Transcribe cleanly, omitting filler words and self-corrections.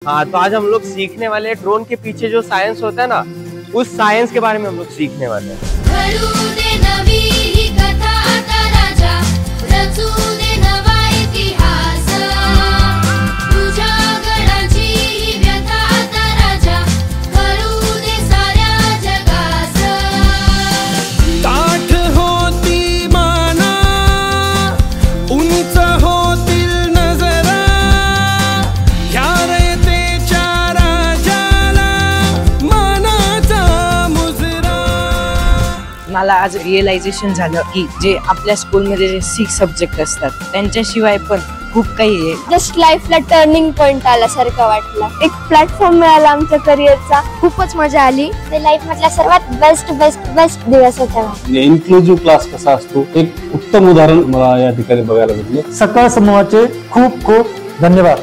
हाँ, तो आज हम लोग सीखने वाले हैं ड्रोन के पीछे जो साइंस होता है ना, उस साइंस के बारे में हम लोग सीखने वाले हैं। मला आज रिअलायझेशन झालं की जे आपल्या स्कूलमध्ये जे 6 सब्जेक्ट असतात त्यांच्याशिवाय पण खूप काही आहे। जस्ट लाईफला टर्निंग पॉइंट आल्यासारखं वाटलं, एक प्लॅटफॉर्म मिळाला आमच्या करिअरचा, खूपच मजा आली। ते लाईफ मधला सर्वात बेस्ट दिवस होता। इन्क्लुझिव्ह क्लास कसा असतो एक उत्तम उदाहरण मला या ठिकाणी बघायला भेटलं। सकाळ समूहाचे खूप खूप धन्यवाद।